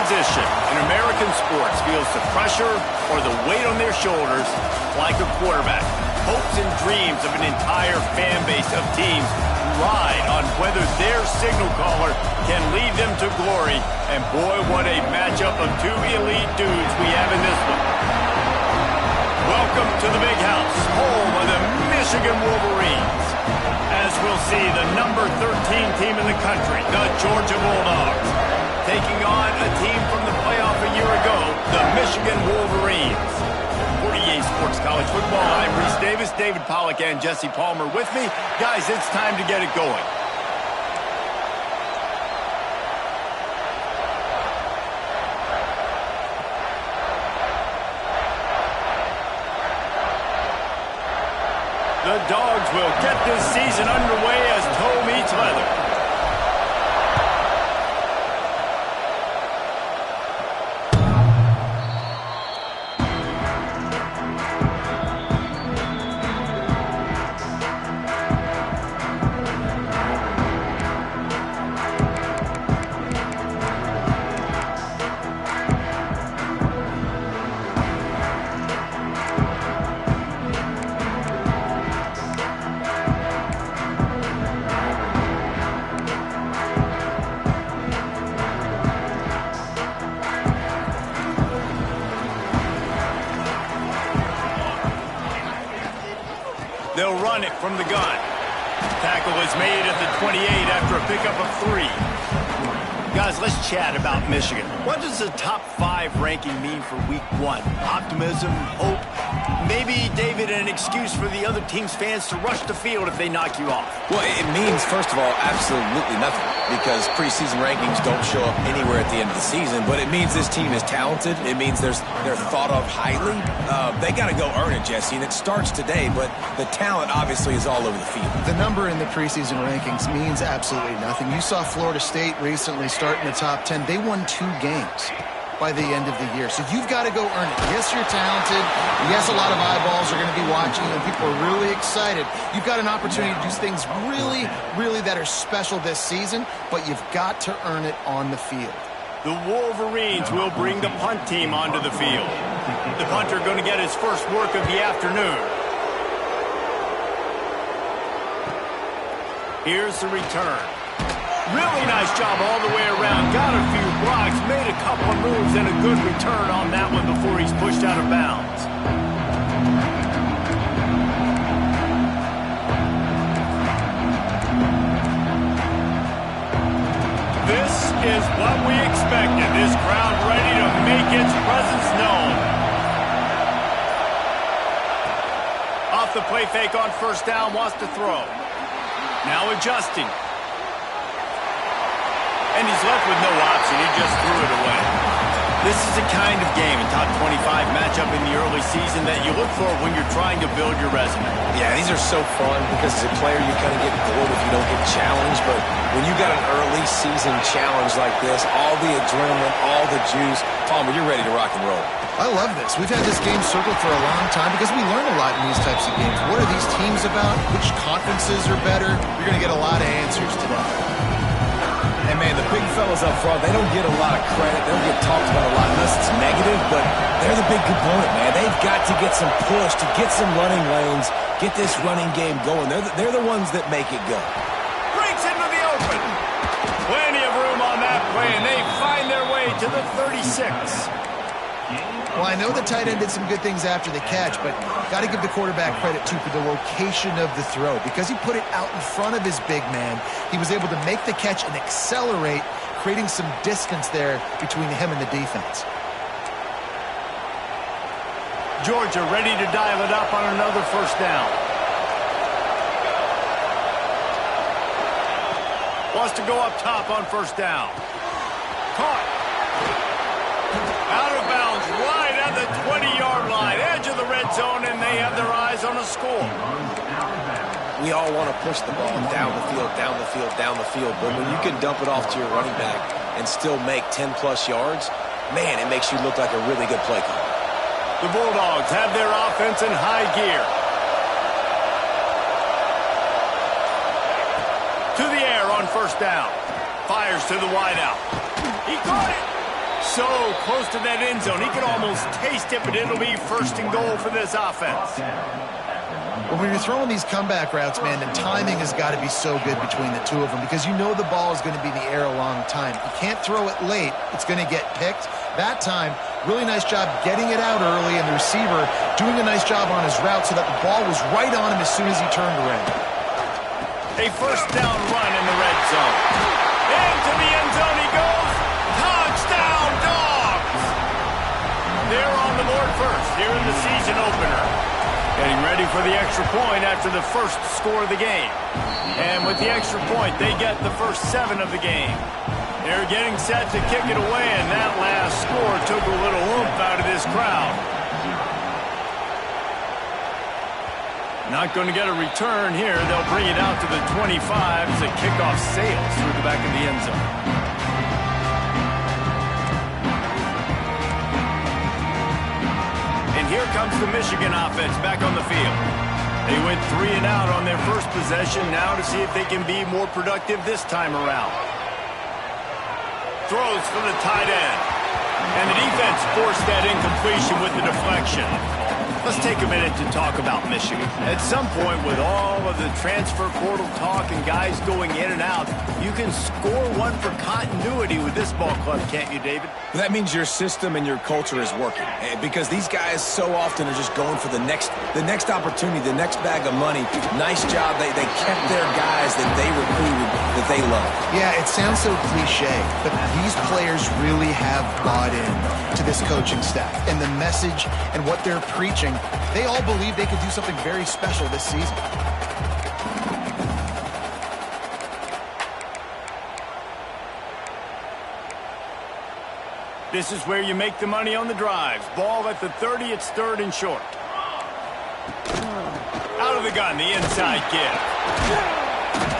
position in American sports feels the pressure or the weight on their shoulders like a quarterback. Hopes and dreams of an entire fan base of teams ride on whether their signal caller can lead them to glory. And boy, what a matchup of two elite dudes we have in this one. Welcome to the Big House, home of the Michigan Wolverines. As we'll see, the number 13 team in the country, the Georgia Bulldogs, taking on a team from the playoff a year ago, the Michigan Wolverines. 48 Sports College Football, I'm Reese Davis, David Pollack, and Jesse Palmer with me. Guys, it's time to get it going. The Dogs will get this season underway as toe meets leather. They'll run it from the gun. Tackle is made at the 28 after a pickup of 3. Guys, let's chat about Michigan. What does the top 5 ranking mean for week 1? Optimism, hope, maybe, David, an excuse for the other team's fans to rush the field if they knock you off? Well, it means, first of all, absolutely nothing, because preseason rankings don't show up anywhere at the end of the season, but it means this team is talented. It means they're thought of highly. They got to go earn it, Jesse, and it starts today, but the talent obviously is all over the field. The number in the preseason rankings means absolutely nothing. You saw Florida State recently start in the top 10. They won 2 games by the end of the year. So you've got to go earn it. Yes, you're talented. Yes, a lot of eyeballs are going to be watching you, and people are really excited. You've got an opportunity to do things really, really that are special this season, but you've got to earn it on the field. The Wolverines will bring the punt team onto the field. The punter going to get his first work of the afternoon. Here's the return. Really nice job all the way around. Got a few blocks, made a couple of moves, and a good return on that one before he's pushed out of bounds. This is what we expected. This crowd ready to make its presence known. Off the play fake on first down, wants to throw. Now adjusting. And he's left with no option. He just threw it away. This is the kind of game, a top 25 matchup in the early season that you look for when you're trying to build your resume. Yeah, these are so fun because as a player you kind of get bored if you don't get challenged, but when you got an early season challenge like this, all the adrenaline, all the juice, Palmer, you're ready to rock and roll. I love this. We've had this game circled for a long time because we learn a lot in these types of games. What are these teams about? Which conferences are better? You're going to get a lot of answers today. And, man, the big fellas up front, they don't get a lot of credit. They don't get talked about a lot unless it's negative, but they're the big component, man. They've got to get some push, to get some running lanes, get this running game going. They're the ones that make it go. Breaks into the open. Plenty of room on that play, and they find their way to the 36. Well, I know the tight end did some good things after the catch, but got to give the quarterback credit, too, for the location of the throw. Because he put it out in front of his big man, he was able to make the catch and accelerate, creating some distance there between him and the defense. Georgia ready to dial it up on another first down. Wants to go up top on first down. Caught. Out of bounds, right at the 20-yard line, edge of the red zone, and they have their eyes on a score. We all want to push the ball down the field, down the field, down the field, but when you can dump it off to your running back and still make 10-plus yards, man, it makes you look like a really good play caller. The Bulldogs have their offense in high gear. To the air on first down. Fires to the wideout. He caught it. So close to that end zone. He can almost taste it, but it'll be first and goal for this offense. Well, when you're throwing these comeback routes, man, the timing has got to be so good between the two of them because you know the ball is going to be in the air a long time. You can't throw it late. It's going to get picked. That time, really nice job getting it out early, and the receiver doing a nice job on his route so that the ball was right on him as soon as he turned around. A first down run in the red zone. Into the end zone he goes. Touchdown, Dogs! They're on the board first here in the season opener. Getting ready for the extra point after the first score of the game. And with the extra point, they get the first 7 of the game. They're getting set to kick it away, and that last score took a little oomph out of this crowd. Not going to get a return here. They'll bring it out to the 25 as the kickoff sails through the back of the end zone. And here comes the Michigan offense back on the field. They went 3 and out on their first possession, now to see if they can be more productive this time around. Throws for the tight end. And the defense forced that incompletion with the deflection. Let's take a minute to talk about Michigan. At some point, with all of the transfer portal talk and guys going in and out, you can score one for continuity with this ball club, can't you, David? That means your system and your culture is working. Because these guys so often are just going for the next opportunity, the next bag of money. Nice job. They kept their guys that they recruited, that they love. Yeah, it sounds so cliche, but these players really have bought in to this coaching staff and the message and what they're preaching. They all believe they could do something very special this season. This is where you make the money on the drives. Ball at the 30, it's 3rd and short. Out of the gun, the inside give.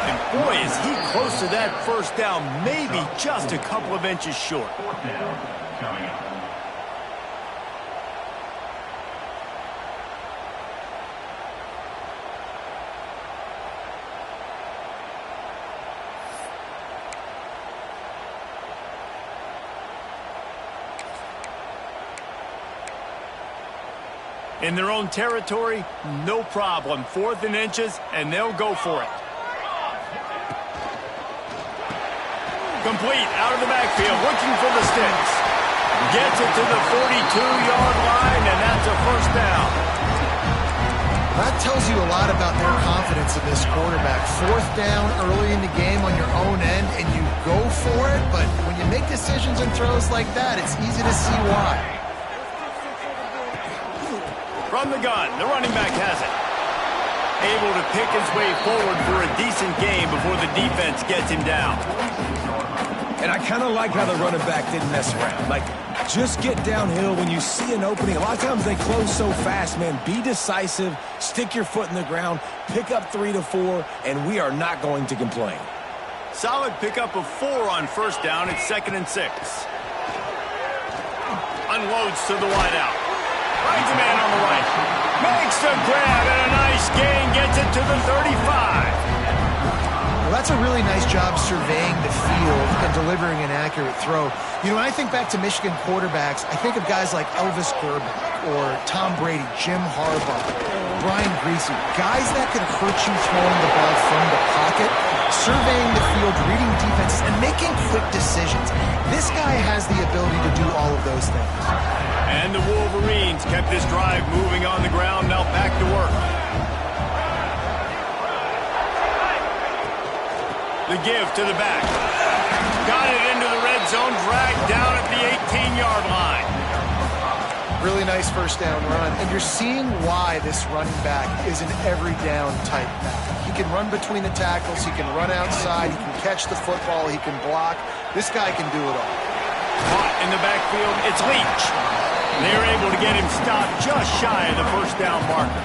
And boy, is he close to that first down, maybe just a couple of inches short. Coming up. In their own territory, no problem. 4th and inches, and they'll go for it. Complete, out of the backfield, looking for the sticks. Gets it to the 42-yard line, and that's a first down. That tells you a lot about their confidence in this quarterback. 4th down early in the game on your own end, and you go for it, but when you make decisions and throws like that, it's easy to see why. From the gun, the running back has it. Able to pick his way forward for a decent game before the defense gets him down. And I kind of like how the running back didn't mess around. Like, just get downhill when you see an opening. A lot of times they close so fast, man. Be decisive, stick your foot in the ground, pick up 3 to 4, and we are not going to complain. Solid pickup of 4 on first down. It's 2nd and 6. Unloads to the wideout. Finds a man on the right. Makes the grab and a nice gain. Gets it to the 35. Well, that's a really nice job surveying the field and delivering an accurate throw. You know, when I think back to Michigan quarterbacks, I think of guys like Elvis Grbac or Tom Brady, Jim Harbaugh, Brian Griese, guys that could hurt you throwing the ball from the pocket, surveying the field, reading defenses, and making quick decisions. This guy has the ability to do all of those things. And the Wolverines kept this drive moving on the ground, now back to work. The give to the back. Got it into the red zone, dragged down at the 18-yard line. Really nice first down run. And you're seeing why this running back is an every down type back. He can run between the tackles, he can run outside, he can catch the football, he can block. This guy can do it all. Caught in the backfield, it's Leach. They're able to get him stopped just shy of the first down marker.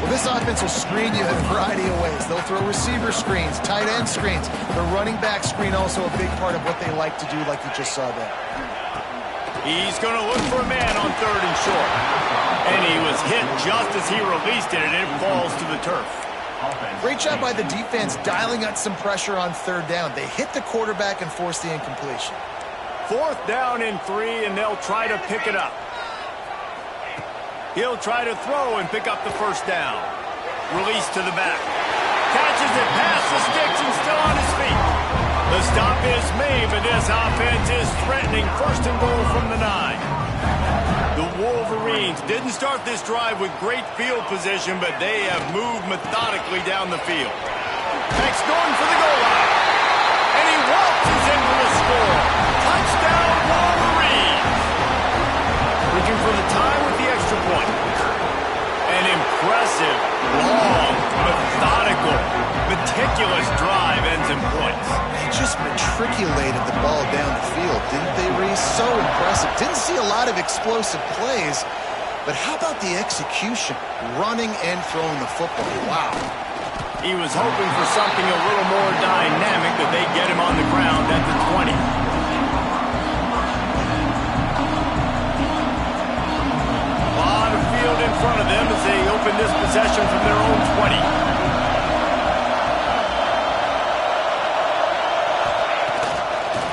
Well, this offense will screen you in a variety of ways. They'll throw receiver screens, tight end screens. The running back screen also a big part of what they like to do, like you just saw there. He's going to look for a man on 3rd and short. And he was hit just as he released it, and it falls to the turf. Great job by the defense dialing up some pressure on 3rd down. They hit the quarterback and forced the incompletion. 4th down and 3, and they'll try to pick it up. He'll try to throw and pick up the 1st down. Release to the back. Catches it past the sticks and still on his feet. The stop is made, but this offense is threatening 1st and goal from the 9. The Wolverines didn't start this drive with great field position, but they have moved methodically down the field. Beck's going for the goal line. And he waltzes in for the score. Touchdown, Wolverines. Looking for the tie with the extra point. An impressive, long, methodical, meticulous drive ends in points. They just matriculated the ball down the field, didn't they, Reese? So impressive. Didn't see a lot of explosive plays, but how about the execution? Running and throwing the football. Wow. He was hoping for something a little more dynamic, but they get him on the ground at the 20. A lot of field in front of them as they open this possession from their own 20.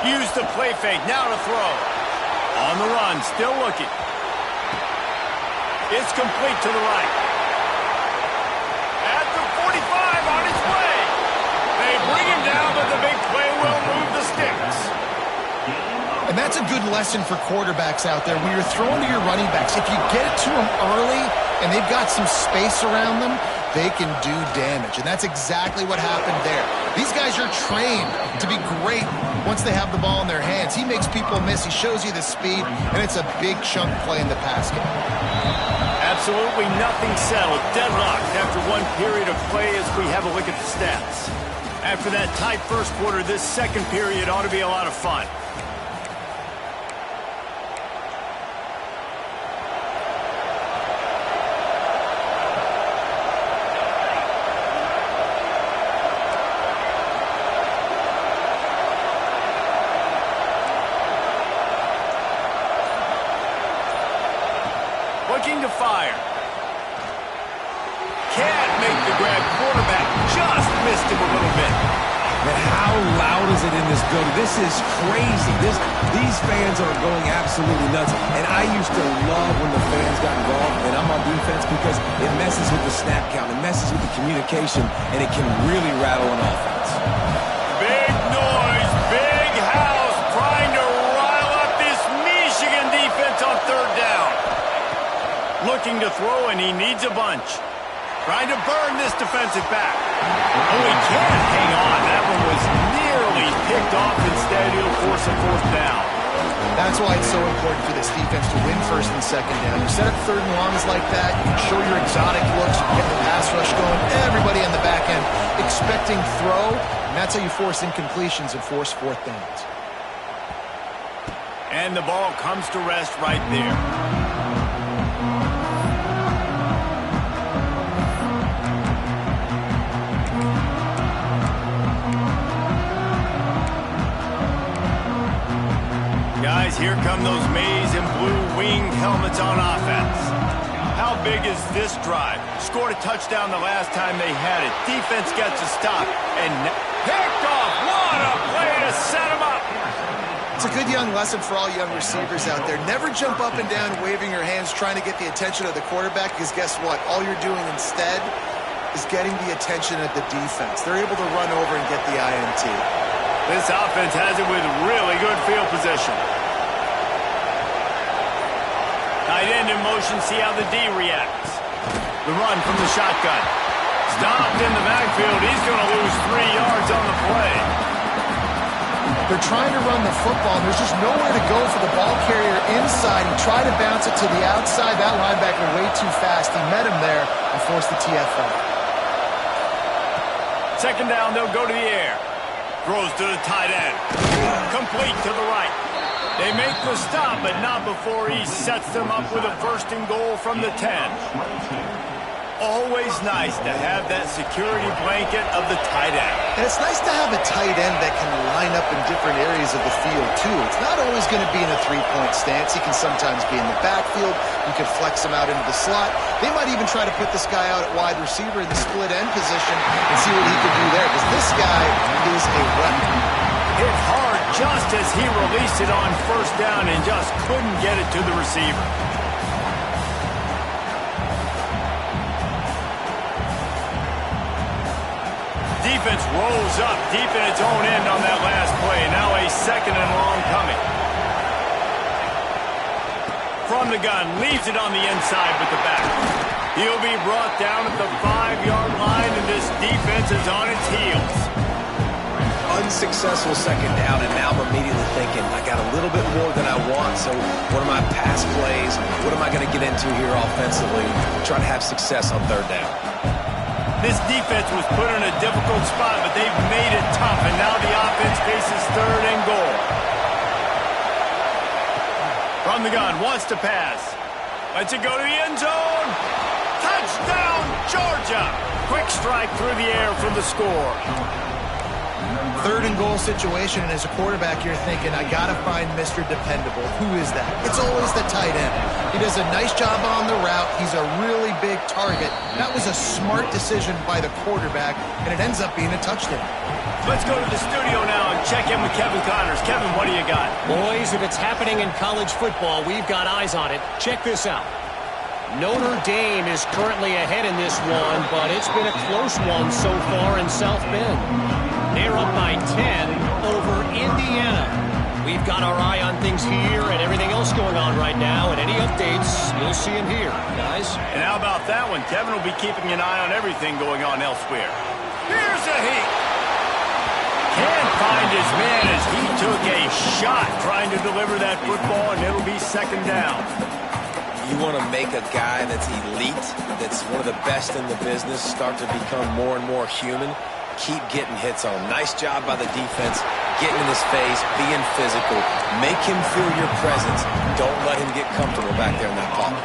Use the play fake, now to throw. On the run, still looking. It's complete to the right. At the 45, on its way. They bring him down, but the big play will move the sticks. And that's a good lesson for quarterbacks out there. When you're throwing to your running backs, if you get it to them early and they've got some space around them, they can do damage. And that's exactly what happened there. These guys are trained to be great once they have the ball in their hands. He makes people miss. He shows you the speed, and it's a big chunk play in the pass game. Absolutely nothing settled. Deadlocked after one period of play as we have a look at the stats. After that tight 1st quarter, this 2nd period ought to be a lot of fun. Looking to fire. Can't make the grab. Quarterback just missed him a little bit. And how loud is it in this building? This is crazy. These fans are going absolutely nuts. And I used to love when the fans got involved, and I'm on defense, because it messes with the snap count. It messes with the communication, and it can really rattle an offense. Big noise, big house, trying to rile up this Michigan defense on 3rd down. Looking to throw, and he needs a bunch. Trying to burn this defensive back. Oh, he can't hang on. That one was nearly picked off. Instead, he'll force a 4th down. That's why it's so important for this defense to win 1st and 2nd down. You set up 3rd and longs like that, you can show your exotic looks, you get the pass rush going, everybody on the back end expecting throw, and that's how you force incompletions and force 4th downs. And the ball comes to rest right there. Guys, here come those maize and blue winged helmets on offense. How big is this drive? Scored a touchdown the last time they had it. Defense gets a stop and picked off. What a play to set him up. It's a good young lesson for all young receivers out there. Never jump up and down waving your hands trying to get the attention of the quarterback, because guess what? All you're doing instead is getting the attention of the defense. They're able to run over and get the INT. This offense has it with really good field position. Tight end in motion, see how the D reacts. The run from the shotgun. Stopped in the backfield. He's going to lose 3 yards on the play. They're trying to run the football, and there's just nowhere to go for the ball carrier inside. He tried to bounce it to the outside. That linebacker way too fast. He met him there and forced the TFL. 2nd down, they'll go to the air. Throws to the tight end. Complete to the right. They make the stop, but not before he sets them up with a 1st and goal from the 10. Always nice to have that security blanket of the tight end. And it's nice to have a tight end that can line up in different areas of the field, too. It's not always going to be in a 3-point stance. He can sometimes be in the backfield. You can flex him out into the slot. They might even try to put this guy out at wide receiver in the split end position and see what he can do there, because this guy is a weapon. Hit hard just as he released it on first down and just couldn't get it to the receiver. Defense rolls up deep in its own end on that last play. Now a 2nd and long coming. From the gun, leaves it on the inside with the back. He'll be brought down at the 5-yard line, and this defense is on its heels. Unsuccessful 2nd down, and now I'm immediately thinking, I got a little bit more than I want, so what are my pass plays? What am I going to get into here offensively? Try to have success on 3rd down. This defense was put in a difficult spot, but they've made it tough, and now the offense faces 3rd and goal. From the gun, wants to pass. Lets it go to the end zone. Touchdown, Georgia! Quick strike through the air from the score. 3rd and goal situation, and as a quarterback, you're thinking, I got to find Mr. Dependable. Who is that? It's always the tight end. He does a nice job on the route. He's a really big target. That was a smart decision by the quarterback, and it ends up being a touchdown. Let's go to the studio now and check in with Kevin Connors. Kevin, what do you got? Boys, if it's happening in college football, we've got eyes on it. Check this out. Notre Dame is currently ahead in this one, but it's been a close one so far in South Bend. They're up by 10 over Indiana. We've got our eye on things here and everything else going on right now, and any updates, you'll see them here, guys. And how about that one? Kevin will be keeping an eye on everything going on elsewhere. Here's a heat. Can't find his man as he took a shot trying to deliver that football, and it'll be 2nd down. You want to make a guy that's elite, that's one of the best in the business, start to become more and more human. Keep getting hits on him. Nice job by the defense, getting in his face, being physical. Make him feel your presence. Don't let him get comfortable back there in that pocket.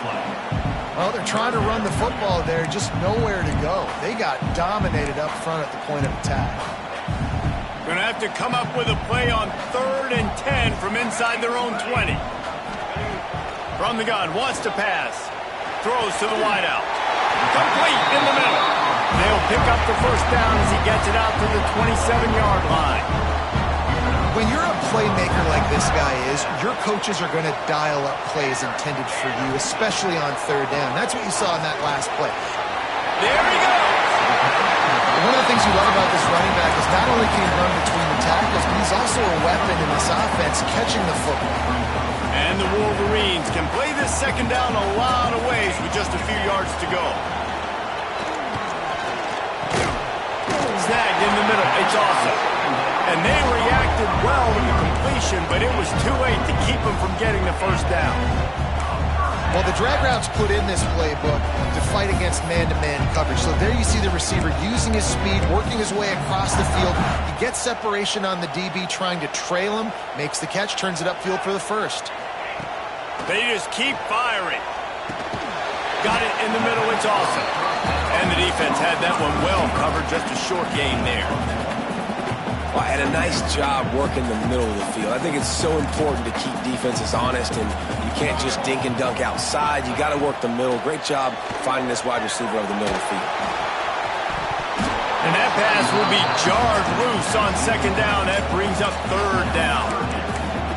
Well, they're trying to run the football there, just nowhere to go. They got dominated up front at the point of attack. Going to have to come up with a play on 3rd and 10 from inside their own 20. From the gun, wants to pass. Throws to the wideout. Complete in the middle. They'll pick up the 1st down as he gets it out to the 27-yard line. When you're a playmaker like this guy is, your coaches are going to dial up plays intended for you, especially on 3rd down. That's what you saw in that last play. There he goes. One of the things you love about this running back is not only can he run between the tackles, but he's also a weapon in this offense catching the football. And the Wolverines can play this 2nd down a lot of ways with just a few yards to go. Snagged in the middle. It's awesome. And they reacted well to the completion, but it was too late to keep them from getting the 1st down. Well, the drag routes put in this playbook to fight against man-to-man coverage. So there you see the receiver using his speed, working his way across the field. He gets separation on the DB trying to trail him, makes the catch, turns it upfield for the 1st. They just keep firing. Got it in the middle. It's awesome. And the defense had that one well covered. Just a short gain there. Well, and a nice job working the middle of the field. I think it's so important to keep defenses honest, and you can't just dink and dunk outside. You got to work the middle. Great job finding this wide receiver over the middle of the field. And that pass will be jarred loose on 2nd down. That brings up 3rd down.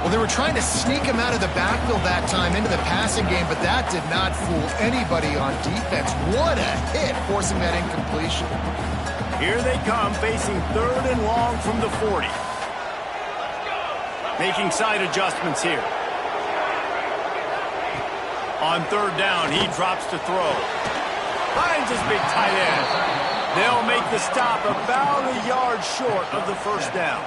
Well, they were trying to sneak him out of the backfield that time into the passing game, but that did not fool anybody on defense. What a hit, forcing that incompletion. Here they come, facing 3rd and long from the 40. Making side adjustments here. On 3rd down, he drops to throw. Finds his big tight end. They'll make the stop about a yard short of the 1st down.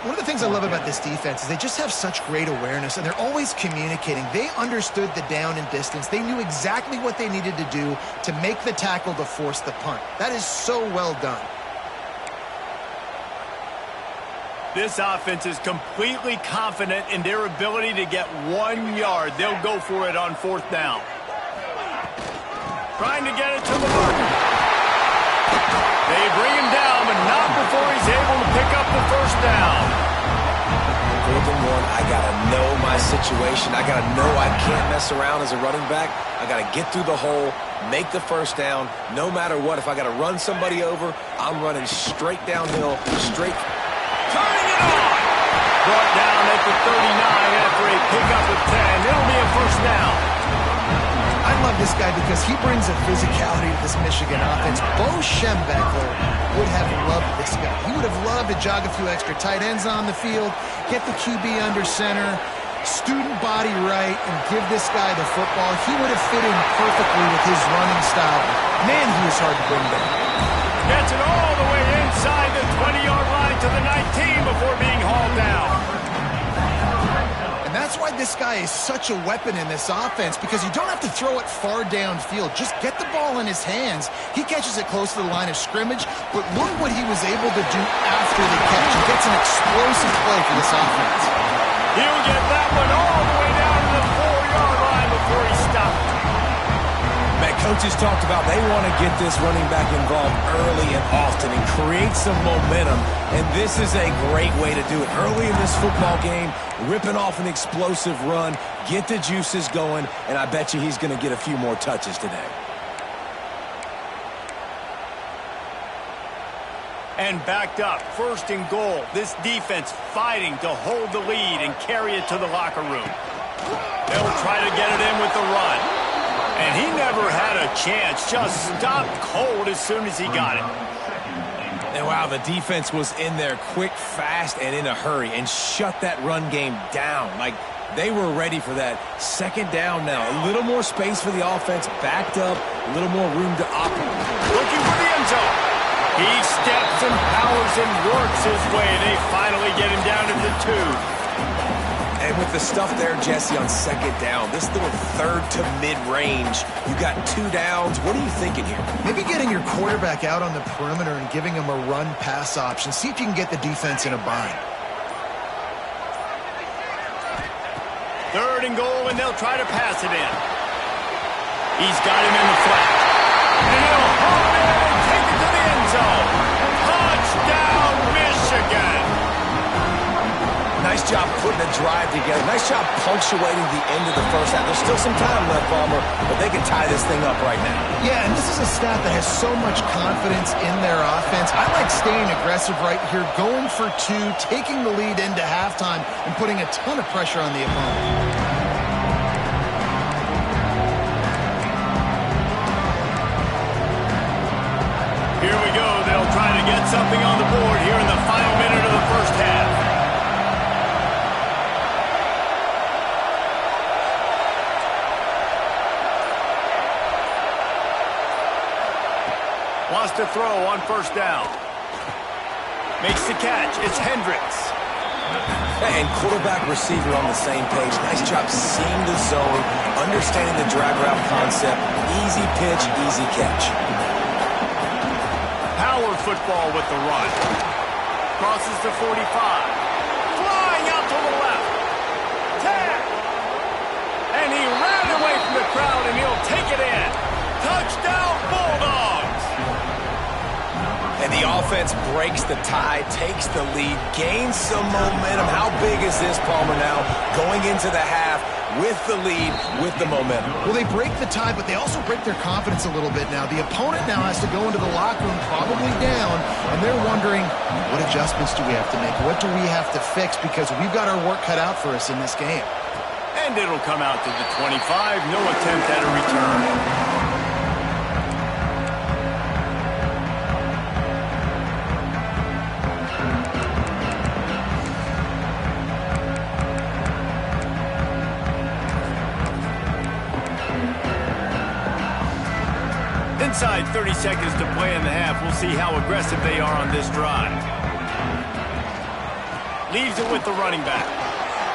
One of the things I love about this defense is they just have such great awareness, and they're always communicating. They understood the down and distance. They knew exactly what they needed to do to make the tackle to force the punt. That is so well done. This offense is completely confident in their ability to get 1 yard. They'll go for it on 4th down. Trying to get it to the mark. They bring him down, but not before he's able to pick up the 1st down. 4th and 1, I got to know my situation. I got to know I can't mess around as a running back. I got to get through the hole, make the 1st down, no matter what. If I got to run somebody over, I'm running straight downhill, straight. Turning it on. Brought down at the 39 after a pickup of 10. It'll be a first down. I love this guy because he brings a physicality to this Michigan offense. Bo Schembechler would have loved this guy. He would have loved to jog a few extra tight ends on the field, get the QB under center, student body right, and give this guy the football. He would have fit in perfectly with his running style. Man, he was hard to bring down. Gets it all the way inside the 20-yard line to the 19 before being hauled down. And that's why this guy is such a weapon in this offense, because you don't have to throw it far downfield. Just get the ball in his hands. He catches it close to the line of scrimmage, but look what he was able to do after the catch. He gets an explosive play for this offense. He'll get that one all the way down to the 4-yard line before he stopped. Man, coaches talked about they want to get this running back involved early and often and create some momentum, and this is a great way to do it. Early in this football game, ripping off an explosive run, get the juices going, and I bet you he's going to get a few more touches today. And backed up, 1st and goal. This defense fighting to hold the lead and carry it to the locker room. They'll try to get it in with the run. And he never had a chance, just stopped cold as soon as he got it. And wow, the defense was in there quick, fast, and in a hurry and shut that run game down. Like, they were ready for that. 2nd down now. A little more space for the offense, backed up, a little more room to operate. Looking for the end zone. He steps and powers and works his way. They finally get him down to the 2. And with the stuff there, Jesse, on 2nd down, this little 3rd to mid-range, you got 2 downs. What are you thinking here? Maybe getting your quarterback out on the perimeter and giving him a run-pass option. See if you can get the defense in a bind. 3rd and goal, and they'll try to pass it in. He's got him in the flat. And he'll haul it in and take it to the end zone. Touchdown, Michigan. Nice job putting a drive together. Nice job punctuating the end of the first half. There's still some time left, Palmer, but they can tie this thing up right now. Yeah, and this is a staff that has so much confidence in their offense. I like staying aggressive right here, going for 2, taking the lead into halftime, and putting a ton of pressure on the opponent. Here we go. They'll try to get something on the board here in the final minute of the first half. Wants to throw on 1st down. Makes the catch. It's Hendricks. And quarterback receiver on the same page. Nice job seeing the zone, understanding the drag route concept. Easy pitch, easy catch. Power football with the run. Crosses the 45. Flying out to the left. 10. And he ran away from the crowd, and he'll take it in. Touchdown, Bulldogs. And the offense breaks the tie, takes the lead, gains some momentum. How big is this, Palmer, now going into the half with the lead, with the momentum? Well, they break the tie, but they also break their confidence a little bit now. The opponent now has to go into the locker room probably down, and they're wondering, what adjustments do we have to make? What do we have to fix? Because we've got our work cut out for us in this game. And it'll come out to the 25. No attempt at a return. Inside 30 seconds to play in the half. We'll see how aggressive they are on this drive. Leaves it with the running back.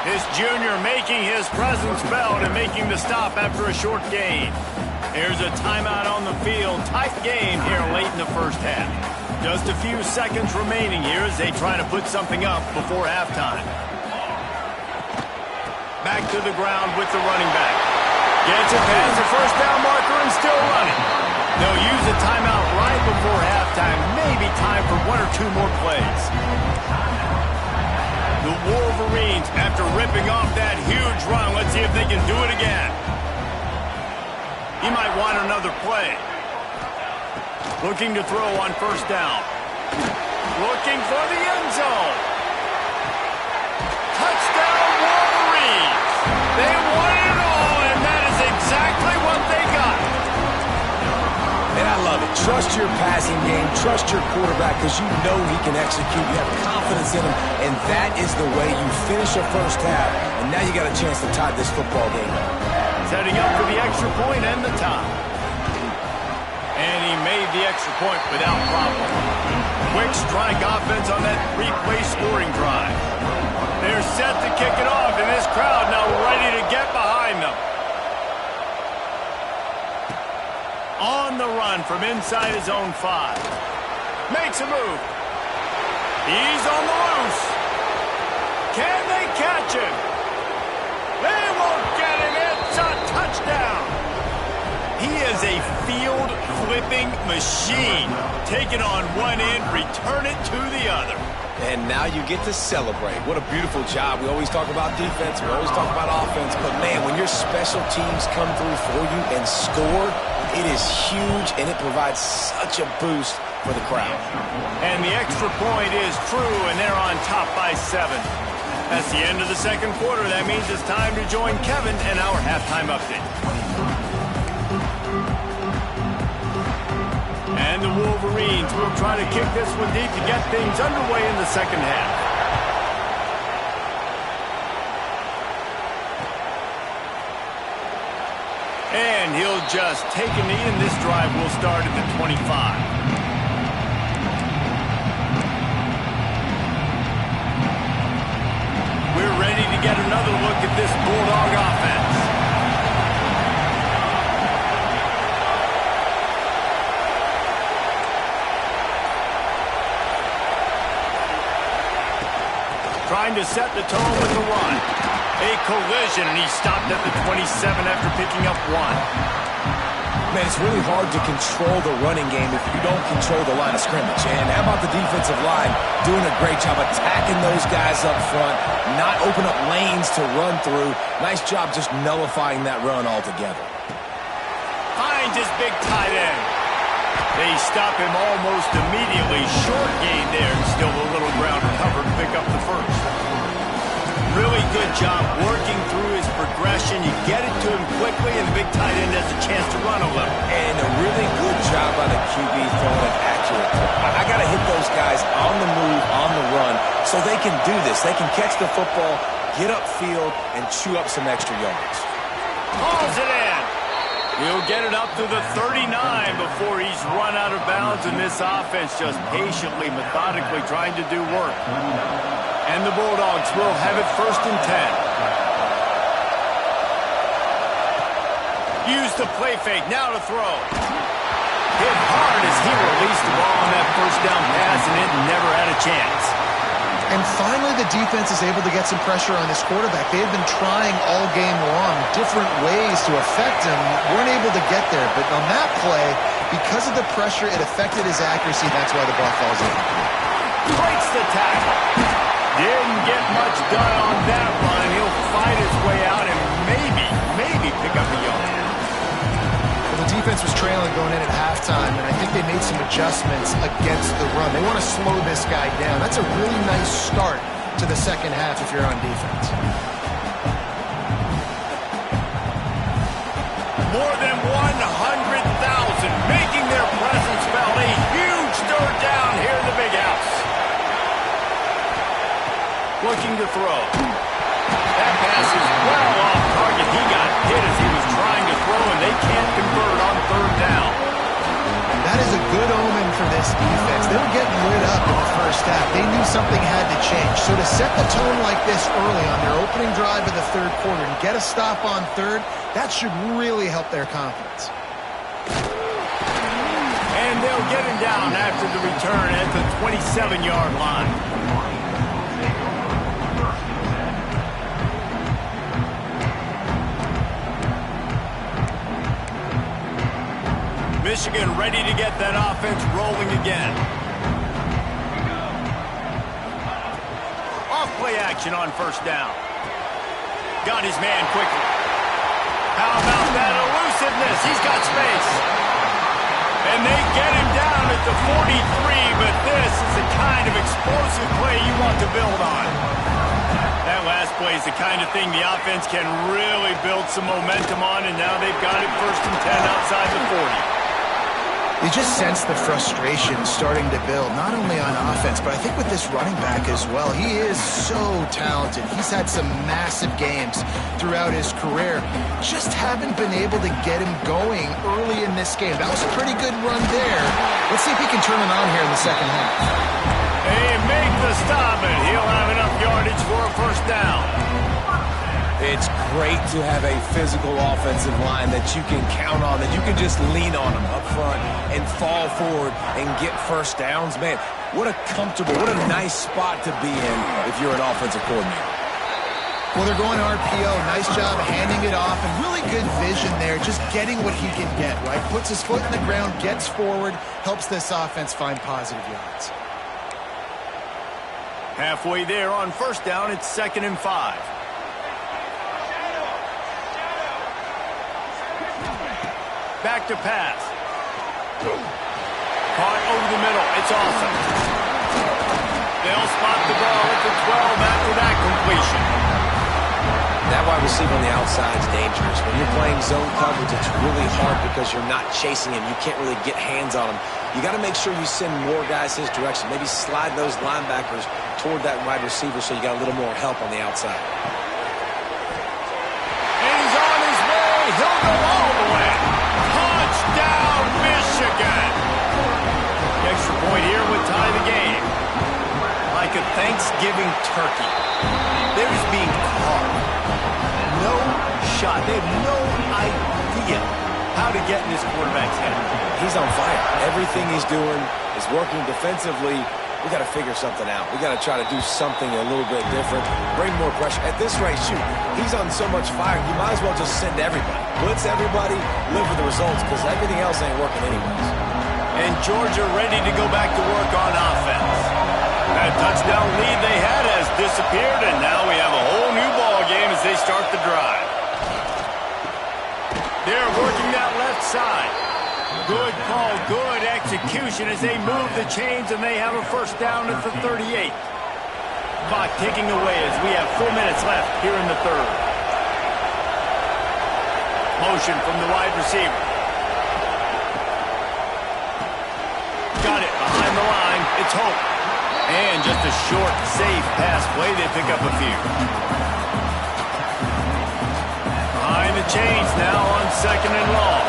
This junior making his presence felt and making the stop after a short gain. Here's a timeout on the field. Tight game here late in the first half. Just a few seconds remaining here as they try to put something up before halftime. Back to the ground with the running back. Gets it past the 1st down marker and still running. They'll use a timeout right before halftime. Maybe time for 1 or 2 more plays. The Wolverines, after ripping off that huge run, let's see if they can do it again. He might want another play. Looking to throw on 1st down. Looking for the end zone. They wanted it all, and that is exactly what they got. And I love it. Trust your passing game. Trust your quarterback because you know he can execute. You have confidence in him, and that is the way you finish a first half. And now you got a chance to tie this football game up. Setting up for the extra point and the tie. And he made the extra point without problem. Quick strike offense on that three-play scoring drive. They're set to kick it off, and this crowd now ready to get behind them. On the run from inside his own 5. Makes a move. He's on the loose. Can they catch him? They won't get him. It's a touchdown. He is a field-flipping machine. Take it on one end, return it to the other. And now you get to celebrate. What a beautiful job. We always talk about defense. We always talk about offense. But, man, when your special teams come through for you and score, it is huge, and it provides such a boost for the crowd. And the extra point is true, and they're on top by 7. That's the end of the second quarter. That means it's time to join Kevin and our halftime update. And the Wolverines will try to kick this one deep to get things underway in the second half. And he'll just take a knee, and this drive will start at the 25. We're ready to get another look at this Bulldog offense. Trying to set the tone with the run. A collision, and he stopped at the 27 after picking up 1. Man, it's really hard to control the running game if you don't control the line of scrimmage. And how about the defensive line doing a great job attacking those guys up front, not open up lanes to run through. Nice job just nullifying that run altogether. Finds his big tight end. They stop him almost immediately. Short gain there, and still a little ground to cover to pick up the first. Really good job working through his progression. You get it to him quickly, and the big tight end has a chance to run a little. And a really good job by the QB throwing it accurate. I got to hit those guys on the move, on the run, so they can do this. They can catch the football, get upfield, and chew up some extra yards. Hauls it in. He'll get it up to the 39 before he's run out of bounds, and this offense just patiently, methodically trying to do work. And the Bulldogs will have it 1st and 10. Use the play fake, now to throw. Hit hard as he released the ball on that first down pass, and it never had a chance. And finally, the defense is able to get some pressure on this quarterback. They had been trying all game long different ways to affect him. Weren't able to get there. But on that play, because of the pressure, it affected his accuracy. That's why the ball falls in. Breaks the tackle. Didn't get much done on that run. He'll fight his way out and maybe pick up a yard. Well, the defense was trailing going in at halftime, and I think they made some adjustments against the run. They want to slow this guy down. That's a really nice start to the second half if you're on defense. More than 100,000 making their presence felt. A huge third down here in the big house. Looking to throw. That pass is well off target. He got hit as he was trying to throw, and they can't convert on 3rd down. And that is a good omen for this defense. They were getting lit up in the first half. They knew something had to change. So to set the tone like this early on their opening drive of the 3rd quarter and get a stop on 3rd, that should really help their confidence. And they'll get him down after the return at the 27-yard line. Michigan ready to get that offense rolling again. Off play action on 1st down. Got his man quickly. How about that elusiveness? He's got space. And they get him down at the 43, but this is the kind of explosive play you want to build on. That last play is the kind of thing the offense can really build some momentum on, and now they've got it 1st and 10 outside the 40. You just sense the frustration starting to build, not only on offense, but I think with this running back as well. He is so talented. He's had some massive games throughout his career. Just haven't been able to get him going early in this game. That was a pretty good run there. Let's see if he can turn it on here in the second half. They make the stop, and he'll have enough yardage for a 1st down. It's great to have a physical offensive line that you can count on, that you can just lean on them up front and fall forward and get 1st downs. Man, what a comfortable, what a nice spot to be in if you're an offensive coordinator. Well, they're going RPO. Nice job handing it off, and really good vision there, just getting what he can get, right? Puts his foot in the ground, gets forward, helps this offense find positive yards. Halfway there on 1st down, it's 2nd and 5. Back to pass. Caught over the middle. It's awesome. They'll spot the ball at the 12 after that completion. That wide receiver on the outside is dangerous. When you're playing zone coverage, it's really hard because you're not chasing him. You can't really get hands on him. You got to make sure you send more guys his direction. Maybe slide those linebackers toward that wide receiver so you got a little more help on the outside. And he's on his way. He'll go all the way. Touchdown, Michigan. The extra point here would tie the game. Like a Thanksgiving turkey. They're just being caught. No shot. They have no idea how to get in this quarterback's head. He's on fire. Everything he's doing is working defensively. We got to figure something out. We got to try to do something a little bit different. Bring more pressure. At this rate, shoot, he's on so much fire, you might as well just send everybody. Blitz everybody, live with the results, because everything else ain't working anyways. And Georgia ready to go back to work on offense. That touchdown lead they had has disappeared, and now we have a whole new ball game as they start the drive. They're working that left side. Good call, good execution as they move the chains, and they have a 1st down at the 38. Clock ticking away as we have 4 minutes left here in the 3rd. Motion from the wide receiver. Got it behind the line. It's Hope. And just a short, safe pass play. They pick up a few. Behind the chains now on 2nd and long.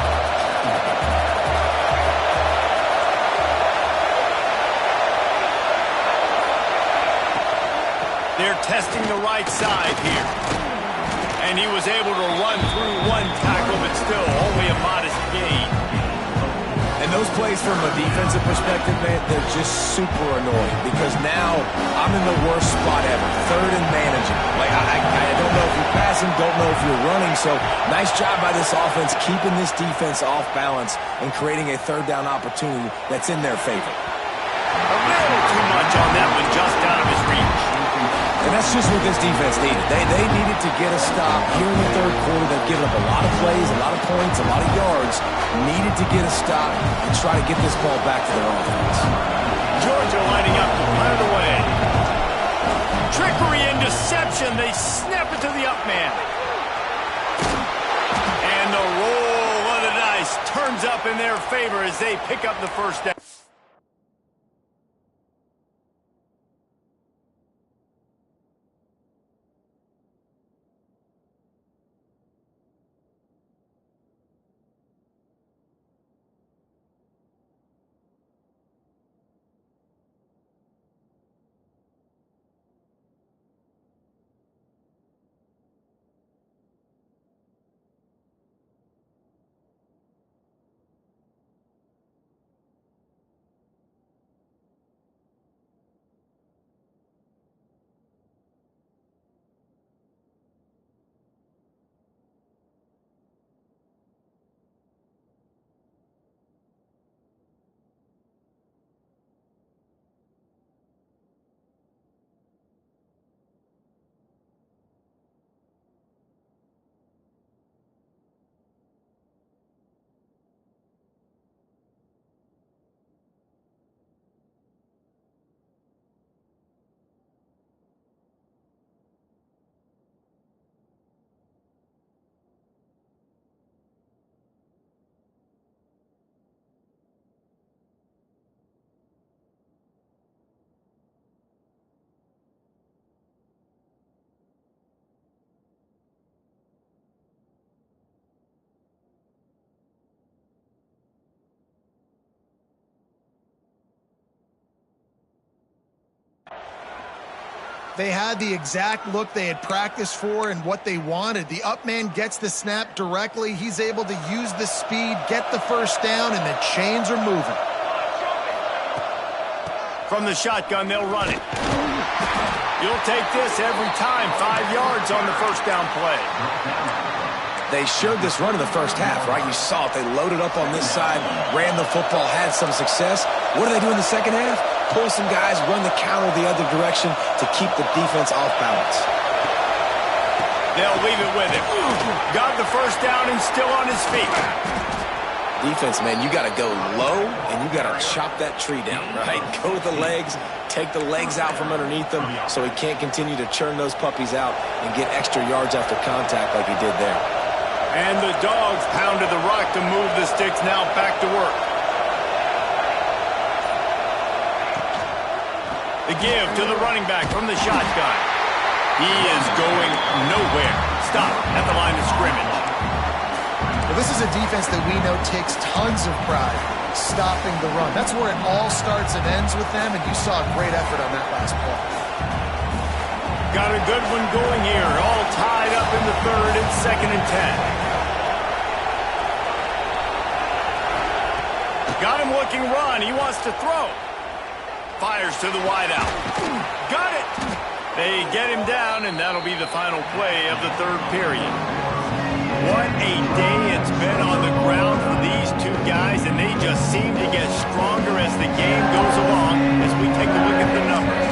They're testing the right side here. And he was able to run through one tackle, but still only a modest gain. And those plays from a defensive perspective, man, they're just super annoying because now I'm in the worst spot ever. 3rd and managing. Like, I don't know if you're passing, don't know if you're running. So nice job by this offense keeping this defense off balance and creating a 3rd down opportunity that's in their favor. A little too much on that one, just out of his reach. And that's just what this defense needed. They needed to get a stop here in the 3rd quarter. They've given up a lot of plays, a lot of points, a lot of yards. Needed to get a stop and try to get this ball back to their offense. Georgia lining up to punt it away. Trickery and deception. They snap it to the up man. And the roll of the dice turns up in their favor as they pick up the 1st down. They had the exact look they had practiced for and what they wanted. The up man gets the snap directly. He's able to use the speed, get the first down, and the chains are moving. From the shotgun, they'll run it. You'll take this every time. 5 yards on the first down play. They showed this run in the first half, right? You saw it. They loaded up on this side, ran the football, had some success. What do they do in the second half? Pull some guys, run the counter the other direction to keep the defense off balance. They'll leave it with him. Got the first down and still on his feet. Defense, man, you got to go low, and you got to chop that tree down, right? Go to the legs, take the legs out from underneath him so he can't continue to churn those puppies out and get extra yards after contact like he did there. And the Dogs pounded the rock to move the sticks. Now back to work. The give to the running back from the shotgun. He is going nowhere. Stop at the line of scrimmage. Well, this is a defense that we know takes tons of pride stopping the run. That's where it all starts and ends with them, and you saw a great effort on that last play. Got a good one going here. All tied up in the third and 2nd and 10. Got him looking run. He wants to throw. Fires to the wideout. Got it. They get him down, and that'll be the final play of the third period. What a day it's been on the ground for these two guys, and they just seem to get stronger as the game goes along as we take a look at the numbers.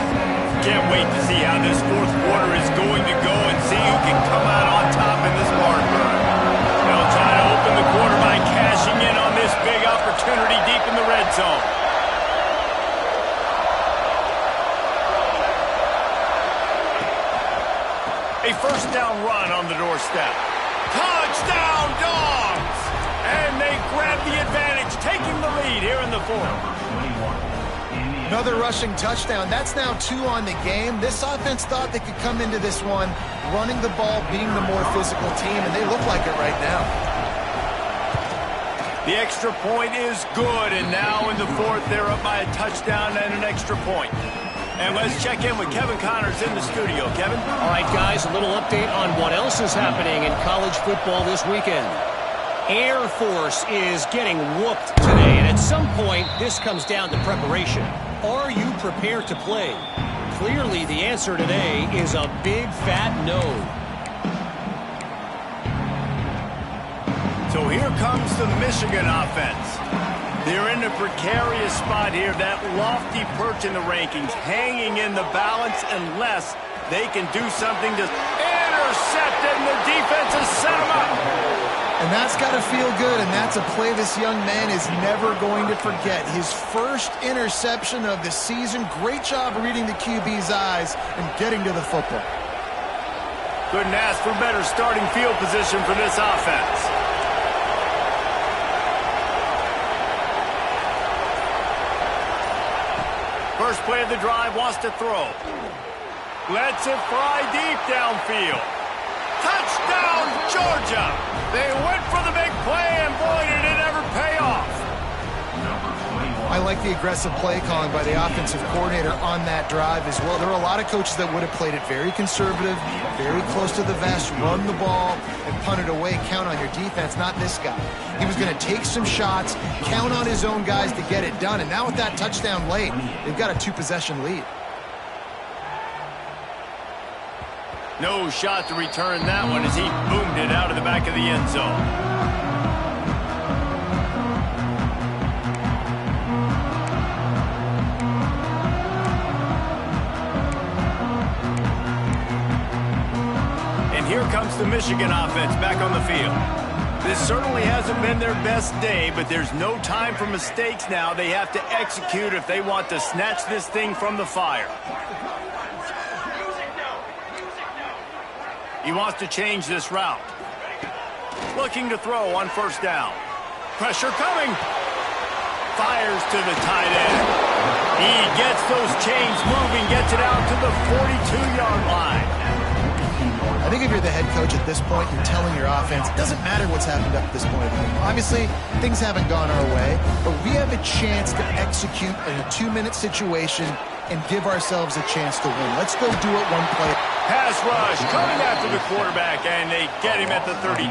Can't wait to see how this fourth quarter is going to go and see who can come out on top in this barn burner. They'll try to open the quarter by cashing in on this big opportunity deep in the red zone. A first down run on the doorstep. Touchdown, Dogs! And they grab the advantage, taking the lead here in the fourth. Another rushing touchdown. That's now 2 on the game. This offense thought they could come into this one running the ball, being the more physical team, and they look like it right now. The extra point is good, and now in the fourth, they're up by a touchdown and an extra point. And let's check in with Kevin Connors in the studio. Kevin? All right, guys, a little update on what else is happening in college football this weekend. Air Force is getting whooped today, and at some point, this comes down to preparation. Are you prepared to play? Clearly, the answer today is a big, fat no. So here comes the Michigan offense. They're in a precarious spot here, that lofty perch in the rankings, hanging in the balance unless they can do something to intercept it, and the defense has set them up. And that's got to feel good, and that's a play this young man is never going to forget. His first interception of the season. Great job reading the QB's eyes and getting to the football. Couldn't ask for better starting field position for this offense. First play of the drive, wants to throw. Lets it fly deep downfield. Touchdown, Georgia! They went for the big play, and boy, did it ever pay off. I like the aggressive play calling by the offensive coordinator on that drive as well. There are a lot of coaches that would have played it very conservative, very close to the vest, run the ball, and punt it away, count on your defense, not this guy. He was going to take some shots, count on his own guys to get it done, and now with that touchdown late, they've got a 2-possession lead. No shot to return that one as he boomed it out of the back of the end zone. Here comes the Michigan offense back on the field. This certainly hasn't been their best day, but there's no time for mistakes now. They have to execute if they want to snatch this thing from the fire. He wants to change this route. Looking to throw on first down. Pressure coming. Fires to the tight end. He gets those chains moving, gets it out to the 42-yard line. I think if you're the head coach at this point, you're telling your offense, it doesn't matter what's happened up to this point of the game. Obviously, things haven't gone our way, but we have a chance to execute in a 2-minute situation, and give ourselves a chance to win. Let's go do it one play. Pass rush coming after the quarterback, and they get him at the 32.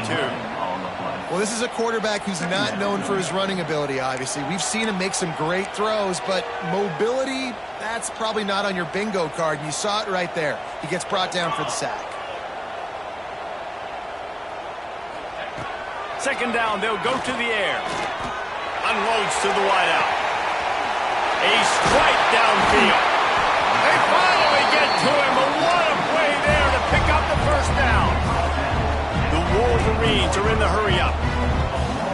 Well, this is a quarterback who's not known for his running ability, obviously. We've seen him make some great throws, but mobility, that's probably not on your bingo card. You saw it right there. He gets brought down for the sack. Second down, they'll go to the air. Unloads to the wideout. A strike downfield. They finally get to him, but what a play there to pick up the first down. The Wolverines are in the hurry-up.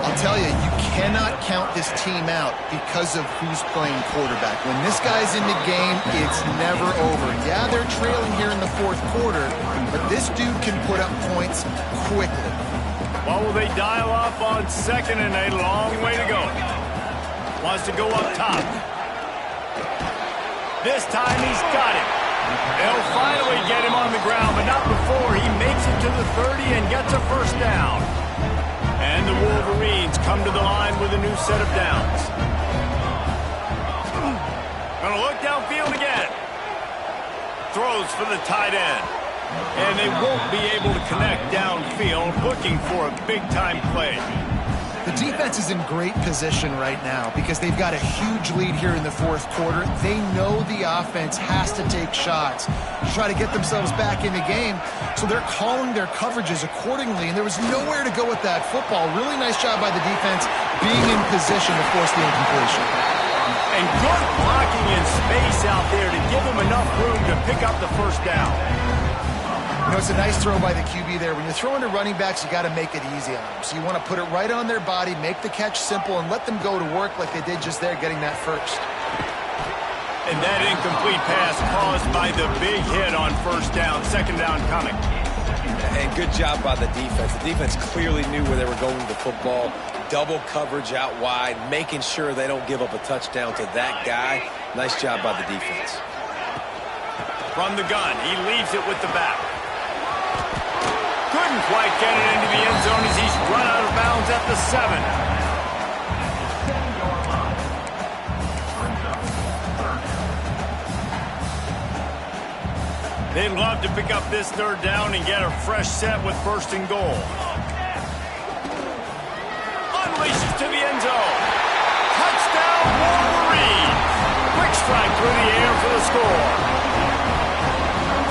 I'll tell you, you cannot count this team out because of who's playing quarterback. When this guy's in the game, it's never over. Yeah, they're trailing here in the fourth quarter, but this dude can put up points quickly. Well, will they dial up on second and a long way to go? Wants to go up top. This time he's got it. They'll finally get him on the ground, but not before he makes it to the 30 and gets a first down. And the Wolverines come to the line with a new set of downs. Gonna look downfield again. Throws for the tight end. And they won't be able to connect downfield, looking for a big-time play. The defense is in great position right now because they've got a huge lead here in the fourth quarter. They know the offense has to take shots to try to get themselves back in the game, so they're calling their coverages accordingly, and there was nowhere to go with that football. Really nice job by the defense being in position to force the incompletion. And good blocking in space out there to give them enough room to pick up the first down. You know, it's a nice throw by the QB there. When you're throwing to running backs, you got to make it easy on them. So you want to put it right on their body, make the catch simple, and let them go to work like they did just there, getting that first. And that incomplete pass caused by the big hit on first down, second down coming. And good job by the defense. The defense clearly knew where they were going with the football. Double coverage out wide, making sure they don't give up a touchdown to that guy. Nice job by the defense. From the gun, he leaves it with the back. Couldn't quite get it into the end zone as he's run out of bounds at the 7. They'd love to pick up this third down and get a fresh set with first and goal. Unleashes to the end zone. Touchdown, Wolverine. Quick strike through the air for the score.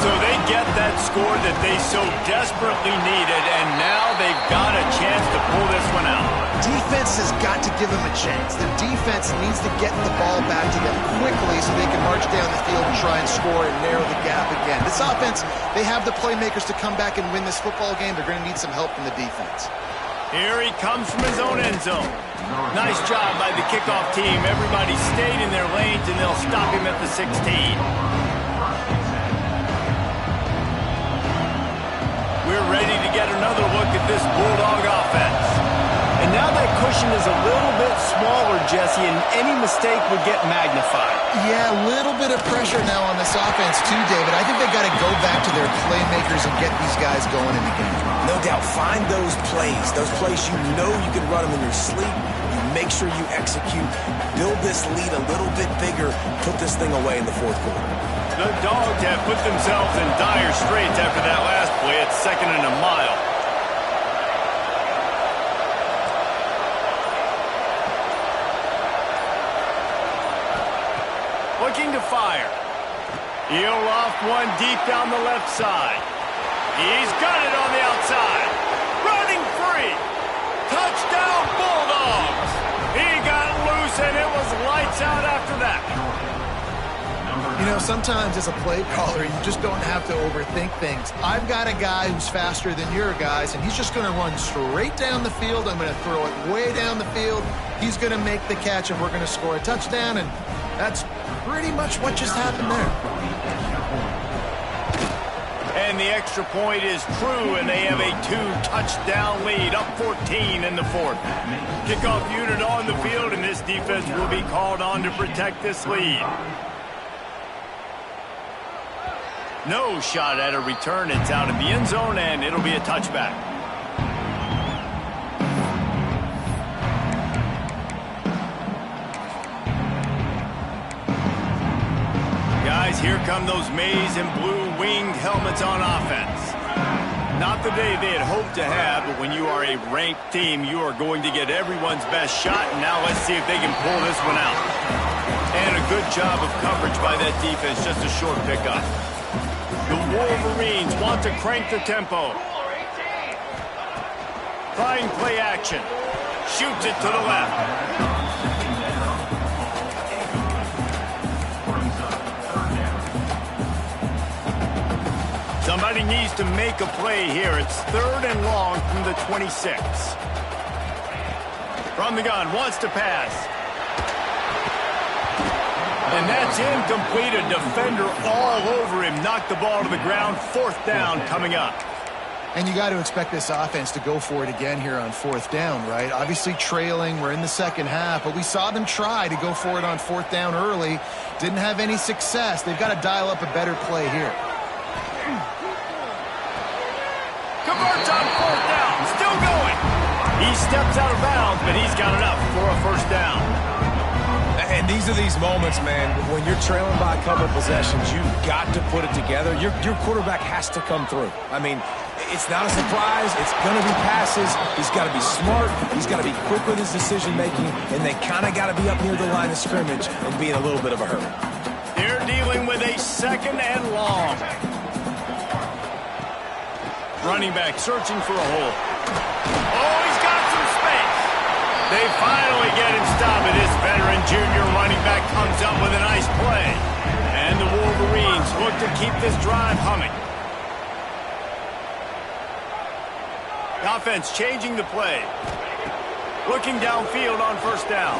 So they get that score that they so desperately needed, and now they've got a chance to pull this one out. Defense has got to give them a chance. The defense needs to get the ball back to them quickly so they can march down the field and try and score and narrow the gap again. This offense, they have the playmakers to come back and win this football game. They're going to need some help from the defense. Here he comes from his own end zone. Nice job by the kickoff team. Everybody stayed in their lanes, and they'll stop him at the 16. We're ready to get another look at this Bulldog offense. And now that cushion is a little bit smaller, Jesse, and any mistake would get magnified. Yeah, a little bit of pressure now on this offense too, David. I think they got to go back to their playmakers and get these guys going in the game. No doubt. Find those plays you know you can run them in your sleep. You make sure you execute. Build this lead a little bit bigger. Put this thing away in the fourth quarter. The Dogs have put themselves in dire straits after that last play. It's second and a mile. Looking to fire. He'll loft one deep down the left side. He's got it on the outside. Running free. Touchdown Bulldogs. He got loose and it was lights out after that. You know, sometimes as a play caller, you just don't have to overthink things. I've got a guy who's faster than your guys, and he's just going to run straight down the field. I'm going to throw it way down the field. He's going to make the catch, and we're going to score a touchdown, and that's pretty much what just happened there. And the extra point is true, and they have a 2-touchdown lead, up 14 in the fourth. Kickoff unit on the field, and this defense will be called on to protect this lead. No shot at a return. It's out of the end zone, and it'll be a touchback. guys, here come those maize and blue winged helmets on offense. Not the day they had hoped to have, but when you are a ranked team, you are going to get everyone's best shot. And now let's see if they can pull this one out. And a good job of coverage by that defense, just a short pickup. The Wolverines want to crank the tempo. Trying play action. Shoots it to the left. Somebody needs to make a play here. It's 3rd and long from the 26. From the gun, wants to pass. And that's incomplete. A defender all over him. Knocked the ball to the ground. 4th down coming up. And you got to expect this offense to go for it again here on 4th down, right? Obviously trailing. We're in the second half, but we saw them try to go for it on 4th down early. Didn't have any success. They've got to dial up a better play here. Converts on 4th down. Still going. He steps out of bounds, but he's got enough for a 1st down. And these are these moments, man, when you're trailing by a couple of possessions, you've got to put it together. Your quarterback has to come through. I mean, it's not a surprise. It's going to be passes. He's got to be smart. He's got to be quick with his decision-making, and they kind of got to be up near the line of scrimmage and be in a little bit of a hurry. They're dealing with a 2nd and long. Running back searching for a hole. Oh, he's got some space. They finally get him stopped. This veteran junior running back comes up with a nice play. And the Wolverines look to keep this drive humming. The offense changing the play. Looking downfield on 1st down.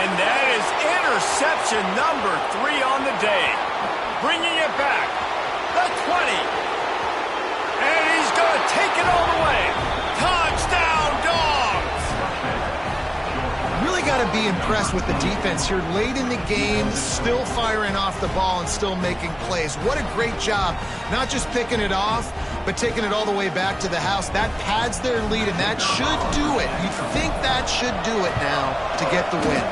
And that is interception number 3 on the day. Bringing it back. The 20. And he's going to take it all the way. Touchdown, Dogs! Really got to be impressed with the defense here late in the game, still firing off the ball and still making plays. What a great job. Not just picking it off, but taking it all the way back to the house. That pads their lead, and that should do it. You think that should do it now to get the win.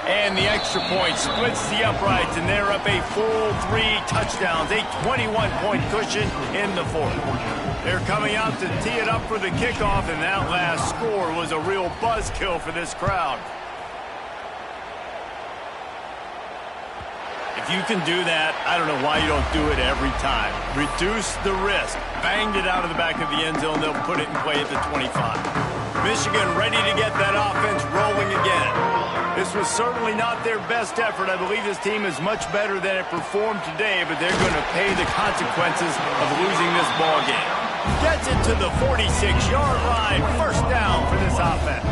And the extra point splits the uprights, and they're up a full 3 touchdowns, a 21-point cushion in the 4th. They're coming out to tee it up for the kickoff, and that last score was a real buzzkill for this crowd. If you can do that, I don't know why you don't do it every time. Reduce the risk. Banged it out of the back of the end zone. They'll put it in play at the 25. Michigan ready to get that offense rolling again. This was certainly not their best effort. I believe this team is much better than it performed today, but they're going to pay the consequences of losing this ball game. Gets it to the 46-yard line. 1st down for this offense.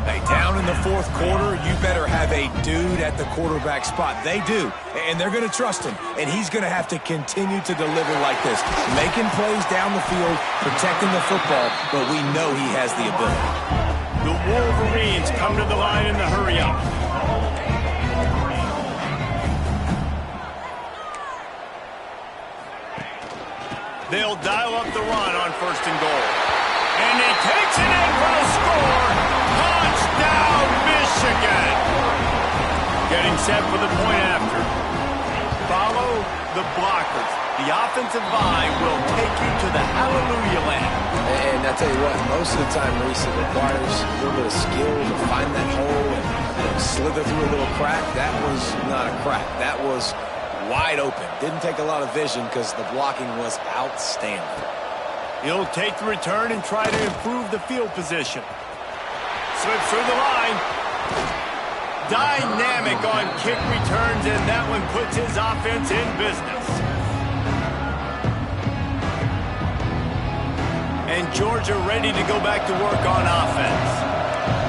Hey, down in the 4th quarter, you better have a dude at the quarterback spot. They do, and they're going to trust him, and he's going to have to continue to deliver like this, making plays down the field, protecting the football, but we know he has the ability. The Wolverines come to the line in the hurry-up. They'll dial up the run on 1st and goal. And he takes it in for the score. Touchdown, Michigan! Getting set for the point after. Follow the blockers. The offensive line will take you to the hallelujah land. And I tell you what, most of the time, Reese, it requires a little bit of skill to find that hole and slither through a little crack. That was not a crack. That was wide open. Didn't take a lot of vision because the blocking was outstanding. He'll take the return and try to improve the field position. Slips through the line. Dynamic on kick returns, and that one puts his offense in business. And Georgia ready to go back to work on offense.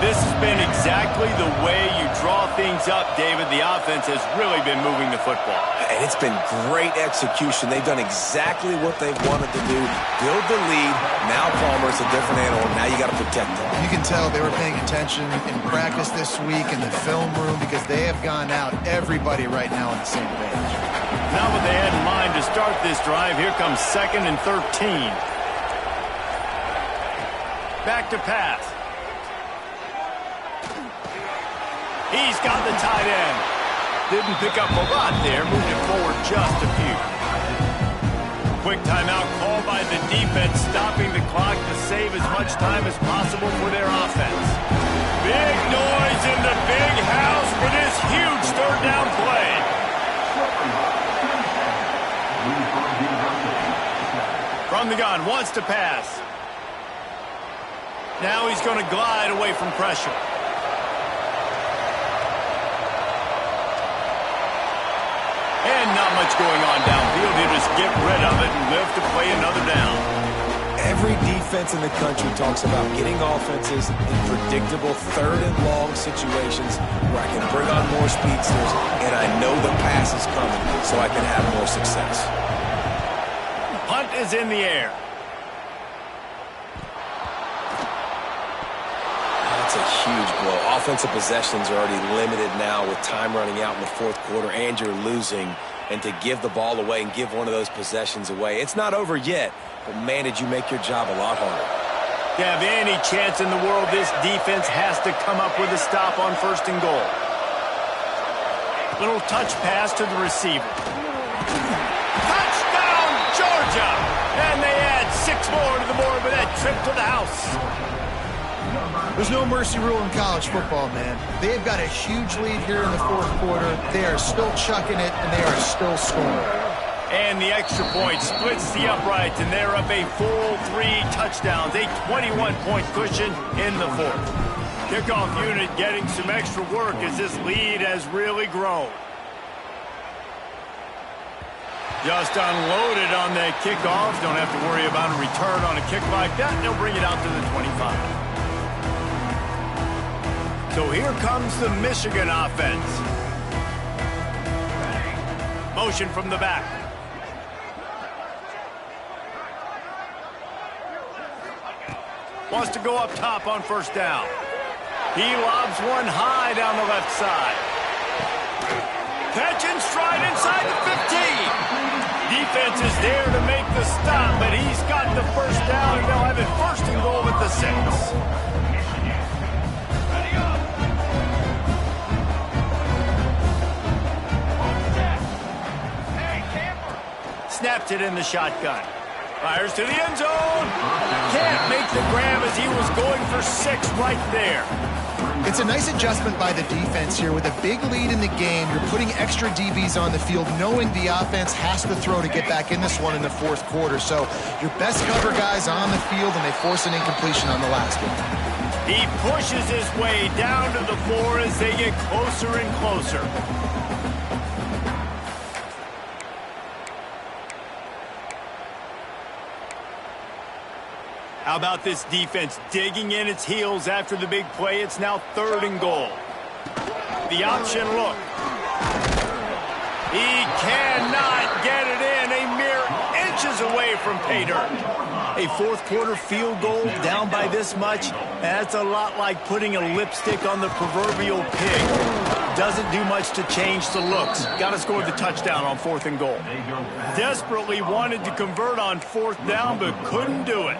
This has been exactly the way you draw things up, David. The offense has really been moving the football. And it's been great execution. They've done exactly what they've wanted to do. Build the lead. Now Palmer's a different animal. Now you got to protect them. You can tell they were paying attention in practice this week in the film room because they have gone out, everybody right now on the same page. Not what they had in mind to start this drive. Here comes 2nd and 13. Back to pass. He's got the tight end. Didn't pick up a lot there, moved it forward just a few. Quick timeout called by the defense, stopping the clock to save as much time as possible for their offense. Big noise in the big house for this huge third down play. From the gun, wants to pass. Now he's going to glide away from pressure. And not much going on downfield. He'll just get rid of it and live to play another down. Every defense in the country talks about getting offenses in predictable third and long situations where I can bring on more speedsters and I know the pass is coming so I can have more success. Punt is in the air. That's a huge blow. Offensive possessions are already limited now with time running out in the fourth quarter and you're losing. And to give the ball away and give one of those possessions away, it's not over yet. But, man, did you make your job a lot harder. To have any chance in the world, this defense has to come up with a stop on first and goal. Little touch pass to the receiver. Touchdown, Georgia! And they add 6 more to the board with that trip to the house. There's no mercy rule in college football, man. They've got a huge lead here in the fourth quarter. They are still chucking it, and they are still scoring. And the extra point splits the uprights, and they're up a full 3 touchdowns, a 21-point cushion in the fourth. Kickoff unit getting some extra work as this lead has really grown. Just unloaded on that kickoff. Don't have to worry about a return on a kick like that. They'll bring it out to the 25. So here comes the Michigan offense. Motion from the back. Wants to go up top on first down. He lobs one high down the left side. Catch and stride inside the 15. Defense is there to make the stop, but he's got the first down, and they'll have it first and goal at the 6. Snapped it in the shotgun. Fires to the end zone. Can't make the grab as he was going for 6 right there. It's a nice adjustment by the defense here. With a big lead in the game, you're putting extra DBs on the field, knowing the offense has to throw to get back in this one in the fourth quarter. So your best cover guys on the field, and they force an incompletion on the last one. He pushes his way down to the floor as they get closer and closer. How about this defense digging in its heels after the big play? It's now 3rd and goal. The option look. He cannot get it in. A mere inches away from pay dirt. A fourth quarter field goal down by this much. That's a lot like putting a lipstick on the proverbial pig. Doesn't do much to change the looks. Got to score the touchdown on 4th and goal. Desperately wanted to convert on 4th down, but couldn't do it.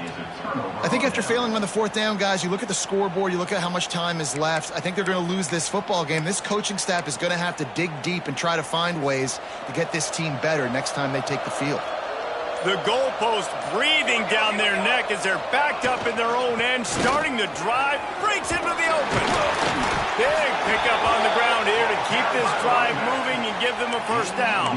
I think after failing on the 4th down, guys, you look at the scoreboard, you look at how much time is left. I think they're going to lose this football game. This coaching staff is going to have to dig deep and try to find ways to get this team better next time they take the field. The goalpost breathing down their neck as they're backed up in their own end, starting the drive, breaks into the open. Big pickup on the ground here to keep this drive moving and give them a first down.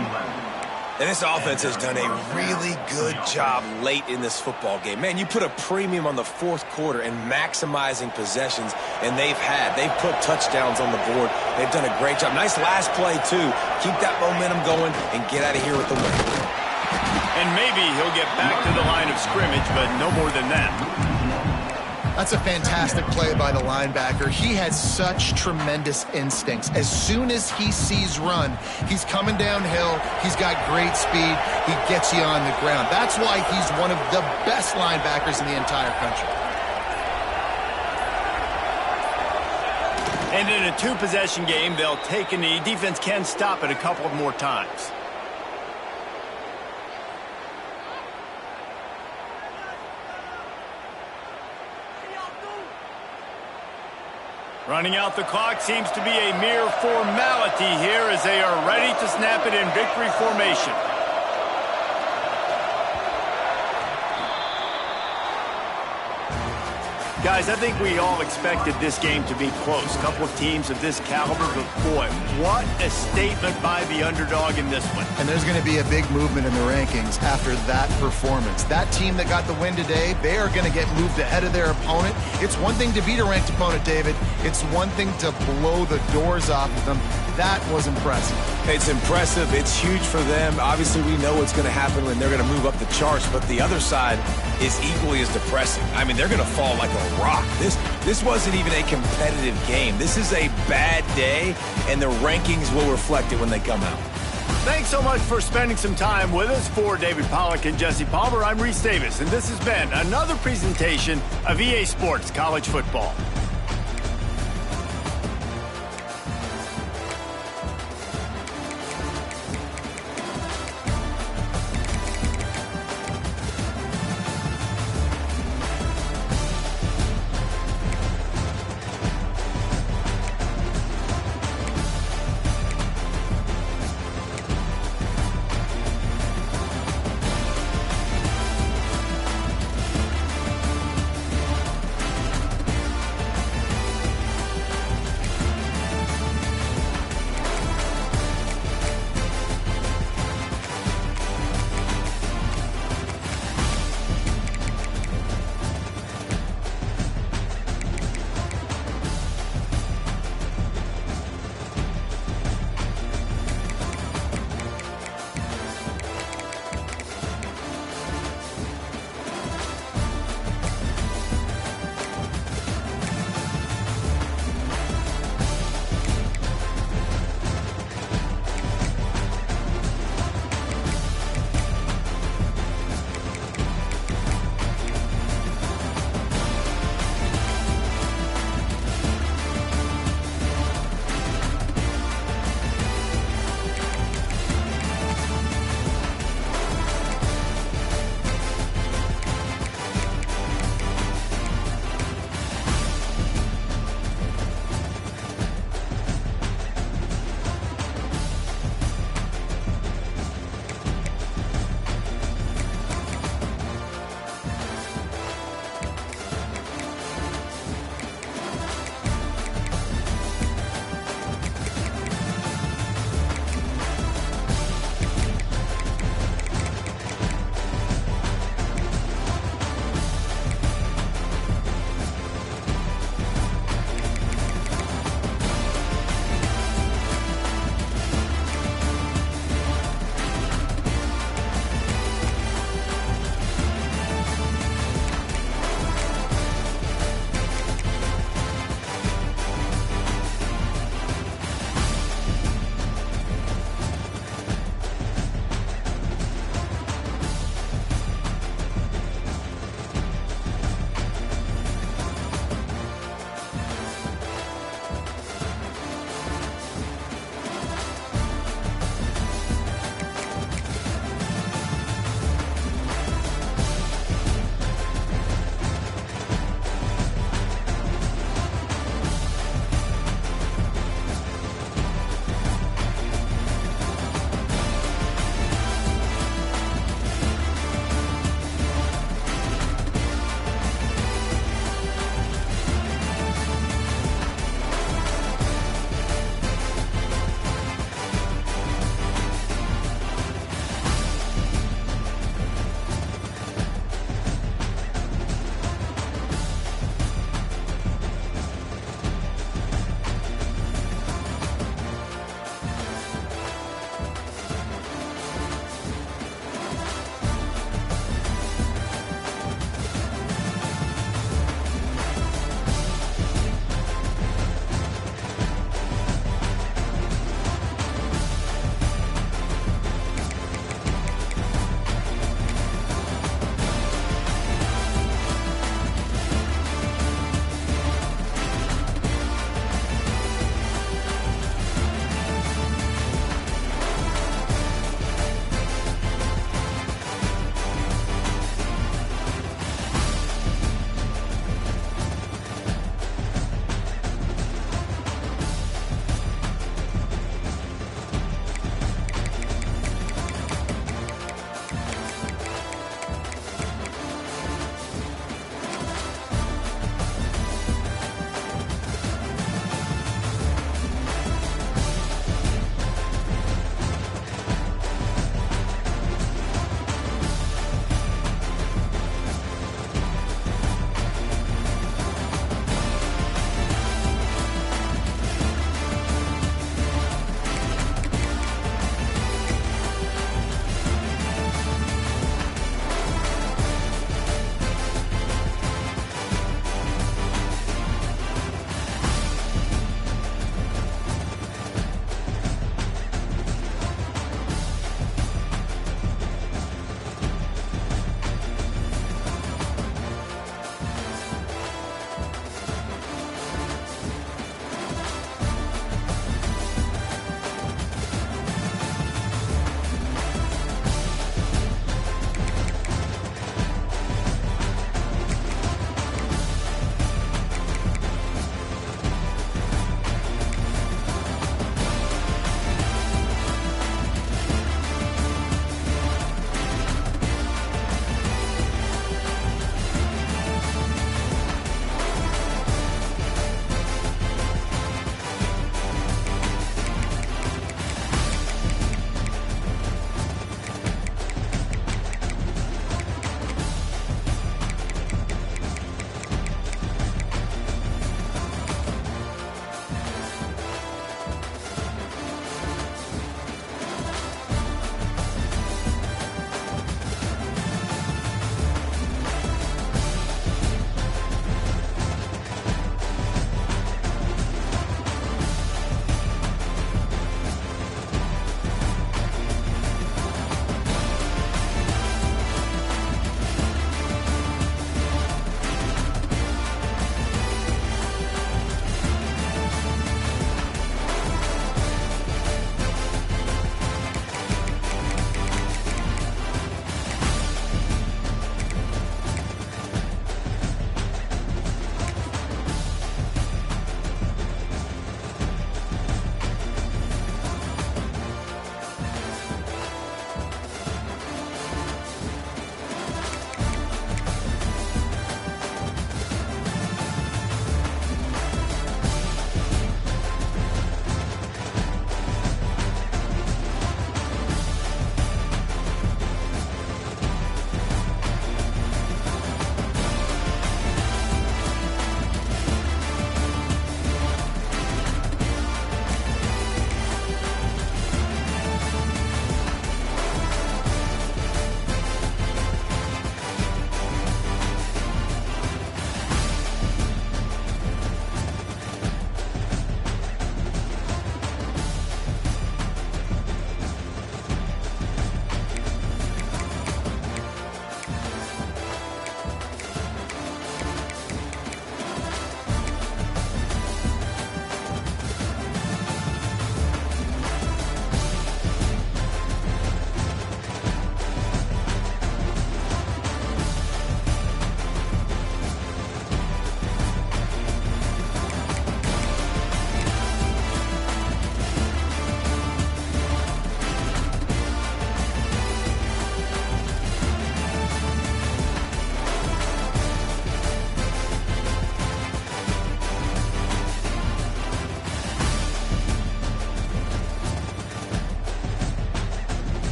And this offense has done a really good job late in this football game. Man, you put a premium on the fourth quarter and maximizing possessions, and they've put touchdowns on the board. They've done a great job. Nice last play, too. Keep that momentum going and get out of here with the win. And maybe he'll get back to the line of scrimmage, but no more than that. That's a fantastic play by the linebacker. He has such tremendous instincts. As soon as he sees run, he's coming downhill. He's got great speed. He gets you on the ground. That's why he's one of the best linebackers in the entire country. And in a 2-possession game, they'll take a knee. Defense can stop it a couple more times. Running out the clock seems to be a mere formality here as they are ready to snap it in victory formation. Guys, I think we all expected this game to be close. A couple of teams of this caliber, but boy, what a statement by the underdog in this one. And there's going to be a big movement in the rankings after that performance. That team that got the win today, they are going to get moved ahead of their opponent. It's one thing to beat a ranked opponent, David. It's one thing to blow the doors off of them. That was impressive. It's impressive. It's huge for them. Obviously, we know what's going to happen when they're going to move up the charts, but the other side is equally as depressing. I mean, they're going to fall like a rock. This wasn't even a competitive game. This is a bad day, and the rankings will reflect it when they come out. Thanks so much for spending some time with us. For David Pollack and Jesse Palmer, I'm Reese Davis, and this has been another presentation of EA Sports College Football.